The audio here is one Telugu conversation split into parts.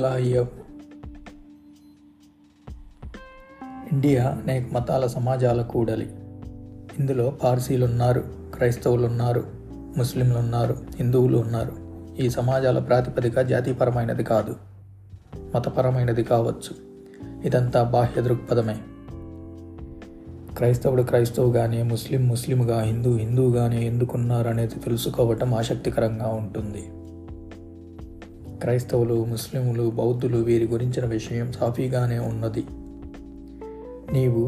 ఎలా అయ్యావు? ఇండియా అనేక మతాల సమాజాల కూడలి. ఇందులో పార్సీలున్నారు, క్రైస్తవులున్నారు, ముస్లింలున్నారు, హిందువులు ఉన్నారు. ఈ సమాజాల ప్రాతిపదిక జాతీయపరమైనది కాదు, మతపరమైనది కావచ్చు. ఇదంతా బాహ్య దృక్పథమే. క్రైస్తవుడు క్రైస్తవుగానే, ముస్లింగా, హిందువుగానే ఎందుకున్నారనేది తెలుసుకోవటం ఆసక్తికరంగా ఉంటుంది. క్రైస్తవులు, ముస్లింలు, బౌద్ధులు వీరి గురించిన విషయం సాఫీగానే ఉన్నది. నీవు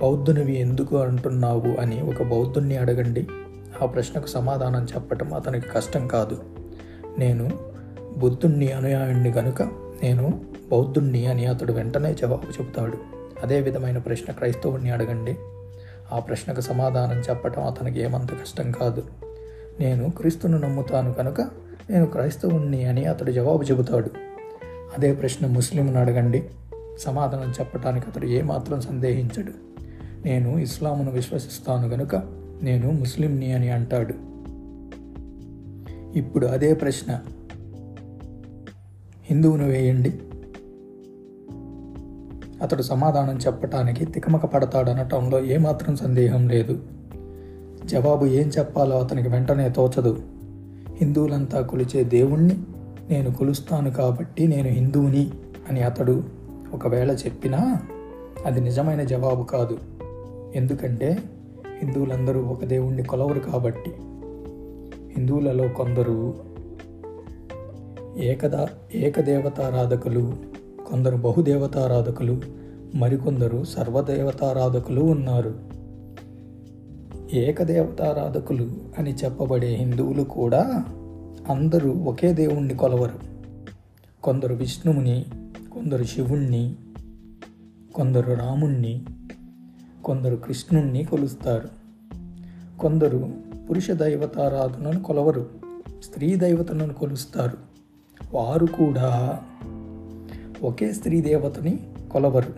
బౌద్ధునివి ఎందుకు అంటున్నావు అని ఒక బౌద్ధుణ్ణి అడగండి. ఆ ప్రశ్నకు సమాధానం చెప్పటం అతనికి కష్టం కాదు. నేను బుద్ధుణ్ణి అనుయాయుణ్ణి గనుక నేను బౌద్ధుణ్ణి అని అతడు వెంటనే జవాబు చెబుతాడు. అదే విధమైన ప్రశ్న క్రైస్తవుణ్ణి అడగండి. ఆ ప్రశ్నకు సమాధానం చెప్పటం అతనికి ఏమంత కష్టం కాదు. నేను క్రీస్తును నమ్ముతాను కనుక నేను క్రైస్తవుణ్ణి అని అతడు జవాబు చెబుతాడు. అదే ప్రశ్న ముస్లింను అడగండి. సమాధానం చెప్పటానికి అతడు ఏమాత్రం సందేహించడు. నేను ఇస్లామును విశ్వసిస్తాను గనుక నేను ముస్లింని అని అంటాడు. ఇప్పుడు అదే ప్రశ్న హిందువును వేయండి. అతడు సమాధానం చెప్పటానికి తికమక పడతాడనటంలో ఏమాత్రం సందేహం లేదు. జవాబు ఏం చెప్పాలో అతనికి వెంటనే తోచదు. హిందువులంతా కొలిచే దేవుణ్ణి నేను కొలుస్తాను కాబట్టి నేను హిందువుని అని అతడు ఒకవేళ చెప్పినా అది నిజమైన జవాబు కాదు. ఎందుకంటే హిందువులందరూ ఒక దేవుణ్ణి కొలవరు కాబట్టి. హిందువులలో కొందరు ఏకదేవతారాధకులు, కొందరు బహుదేవతారాధకులు, మరికొందరు సర్వదేవతారాధకులు ఉన్నారు. ఏకదేవతారాధకులు అని చెప్పబడే హిందువులు కూడా అందరూ ఒకే దేవుణ్ణి కొలవరు. కొందరు విష్ణువుని, కొందరు శివుణ్ణి, కొందరు రాముణ్ణి, కొందరు కృష్ణుణ్ణి కొలుస్తారు. కొందరు పురుష దైవతారాధనను కొలవరు, స్త్రీ దైవతలను కొలుస్తారు. వారు కూడా ఒకే స్త్రీ దేవతని కొలవరు,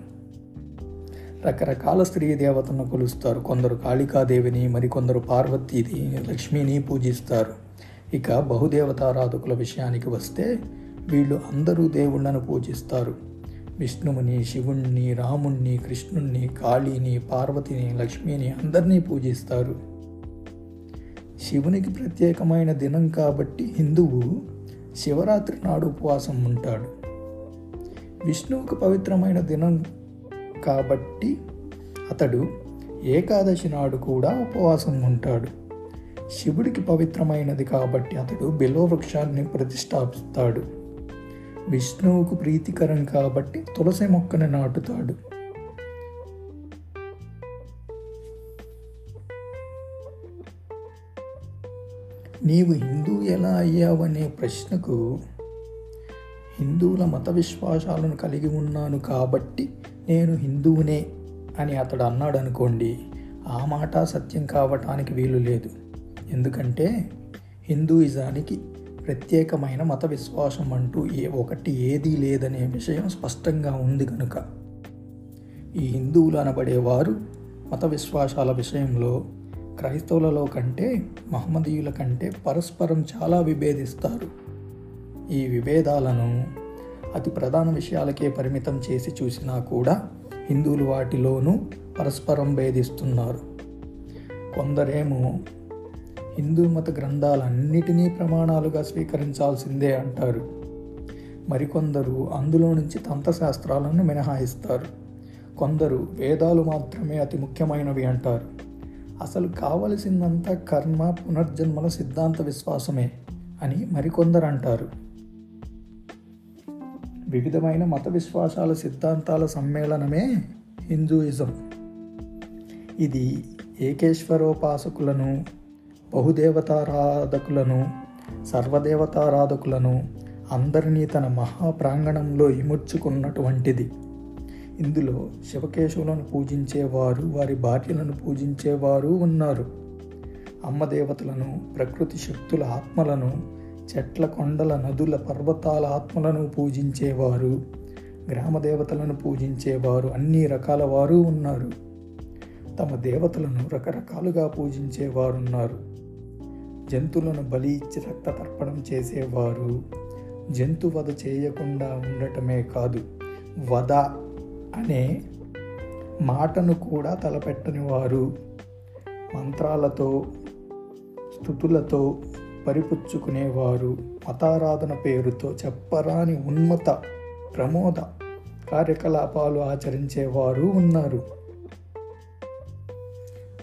రకరకాల స్త్రీ దేవతలను కొలుస్తారు. కొందరు కాళికాదేవిని, మరికొందరు పార్వతీని, లక్ష్మిని పూజిస్తారు. ఇక బహుదేవతారాధకుల విషయానికి వస్తే వీళ్ళు అందరూ దేవుళ్లను పూజిస్తారు. విష్ణువుని, శివుణ్ణి, రాముణ్ణి, కృష్ణుణ్ణి, కాళీని, పార్వతిని, లక్ష్మిని అందరినీ పూజిస్తారు. శివునికి ప్రత్యేకమైన దినం కాబట్టి హిందువు శివరాత్రి నాడు ఉపవాసం ఉంటాడు. విష్ణువుకు పవిత్రమైన దినం కాబట్టి అతడు ఏకాదశి నాడు కూడా ఉపవాసం ఉంటాడు. శివుడికి పవిత్రమైనది కాబట్టి అతడు బిల్వ వృక్షాన్ని ప్రతిష్ఠాపిస్తాడు. విష్ణువుకు ప్రీతికరం కాబట్టి తులసి మొక్కని నాటుతాడు. నీవు హిందువు ఎలా అయ్యావనే ప్రశ్నకు హిందువుల మత విశ్వాసాలను కలిగి ఉన్నాను కాబట్టి నేను హిందువునే అని అతడు అన్నాడు అనుకోండి, ఆ మాట సత్యం కావటానికి వీలు లేదు. ఎందుకంటే హిందూయిజానికి ప్రత్యేకమైన మత విశ్వాసం అంటూ ఏదీ లేదనే విషయం స్పష్టంగా ఉంది కనుక. ఈ హిందువులు అనబడేవారు మత విశ్వాసాల విషయంలో క్రైస్తవులలో కంటే, మహమ్మదీయుల కంటే పరస్పరం చాలా విభేదిస్తారు. ఈ విభేదాలను అతి ప్రధాన విషయాలకే పరిమితం చేసి చూసినా కూడా హిందువులు వాటిలోనూ పరస్పరం భేదిస్తున్నారు. కొందరేమో హిందూ మత గ్రంథాలన్నిటినీ ప్రమాణాలుగా స్వీకరించాల్సిందే అంటారు. మరికొందరు అందులో నుంచి తంత్రశాస్త్రాలను మినహాయిస్తారు. కొందరు వేదాలు మాత్రమే అతి ముఖ్యమైనవి అంటారు. అసలు కావలసిందంతా కర్మ, పునర్జన్మల సిద్ధాంత విశ్వాసమే అని మరికొందరు అంటారు. వివిధమైన మత విశ్వాసాల సిద్ధాంతాల సమ్మేళనమే హిందూయిజం. ఇది ఏకేశ్వరోపాసకులను, బహుదేవతారాధకులను, సర్వదేవతారాధకులను అందరినీ తన మహాప్రాంగణంలో ఇముడ్చుకున్నటువంటిది. ఇందులో శివకేశవులను పూజించేవారు, వారి భార్యలను పూజించేవారు ఉన్నారు. అమ్మదేవతలను, ప్రకృతి శక్తుల ఆత్మలను, చెట్ల, కొండల, నదుల, పర్వతాల ఆత్మలను పూజించేవారు, గ్రామదేవతలను పూజించేవారు, అన్ని రకాల వారు ఉన్నారు. తమ దేవతలను రకరకాలుగా పూజించేవారున్నారు. జంతువులను బలి ఇచ్చి రక్త తర్పణం చేసేవారు, జంతువధ చేయకుండా ఉండటమే కాదు, వధ అనే మాటను కూడా తలపెట్టని వారు, మంత్రాలతో స్తుతులతో పరిపుచ్చుకునేవారు, మతారాధన పేరుతో చెప్పరాని ఉన్మత ప్రమోద కార్యకలాపాలు ఆచరించేవారు ఉన్నారు.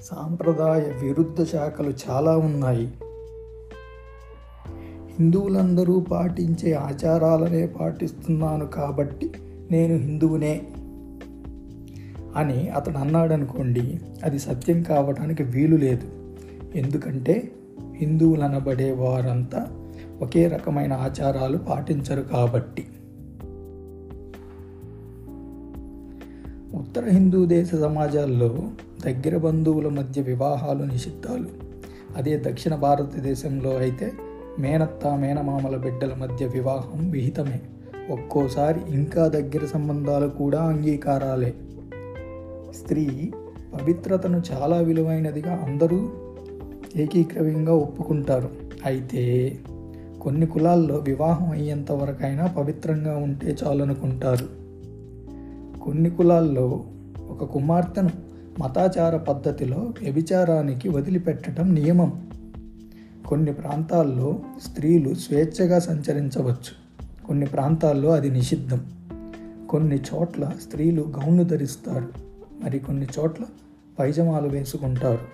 సాంప్రదాయ విరుద్ధ శాఖలు చాలా ఉన్నాయి. హిందువులందరూ పాటించే ఆచారాలనే పాటిస్తున్నాను కాబట్టి నేను హిందువునే అని అతడు అన్నాడనుకోండి, అది సత్యం కావడానికి వీలు లేదు. ఎందుకంటే హిందువులనబడే వారంతా ఒకే రకమైన ఆచారాలు పాటించరు కాబట్టి. ఉత్తర హిందూ దేశ సమాజాల్లో దగ్గర బంధువుల మధ్య వివాహాలు నిషిద్ధాలు. అదే దక్షిణ భారతదేశంలో అయితే మేనత్త మేనమామల బిడ్డల మధ్య వివాహం విహితమే. ఒక్కోసారి ఇంకా దగ్గర సంబంధాలు కూడా అంగీకారాలే. స్త్రీ పవిత్రతను చాలా విలువైనదిగా అందరూ ఏకీకృతంగా ఒప్పుకుంటారు. అయితే కొన్ని కులాల్లో వివాహం అయ్యేంత వరకైనా పవిత్రంగా ఉంటే చాలనుకుంటారు. కొన్ని కులాల్లో ఒక కుమార్తెను మతాచార పద్ధతిలో వ్యభిచారానికి వదిలిపెట్టడం నియమం. కొన్ని ప్రాంతాల్లో స్త్రీలు స్వేచ్ఛగా సంచరించవచ్చు, కొన్ని ప్రాంతాల్లో అది నిషిద్ధం. కొన్ని చోట్ల స్త్రీలు గౌన్లు ధరిస్తారు, మరికొన్ని చోట్ల పైజమాలు వేసుకుంటారు.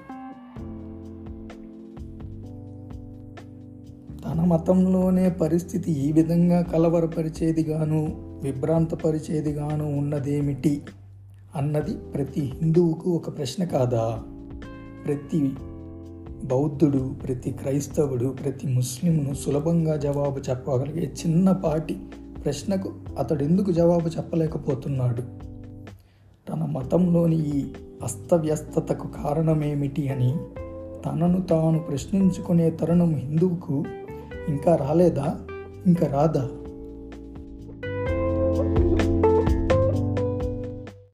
తన మతంలోనే పరిస్థితి ఈ విధంగా కలవరపరిచేదిగాను విభ్రాంతపరిచేదిగాను ఉన్నదేమిటి అన్నది ప్రతి హిందువుకు ఒక ప్రశ్న కాదా? ప్రతి బౌద్ధుడు, ప్రతి క్రైస్తవుడు, ప్రతి ముస్లింను సులభంగా జవాబు చెప్పగలిగే చిన్నపాటి ప్రశ్నకు అతడు ఎందుకు జవాబు చెప్పలేకపోతున్నాడు? తన మతంలోని ఈ అస్తవ్యస్తతకు కారణమేమిటి అని తనను తాను ప్రశ్నించుకునే తరుణం హిందువుకు ఇంకా రాలేదా? ఇంకా రాదా?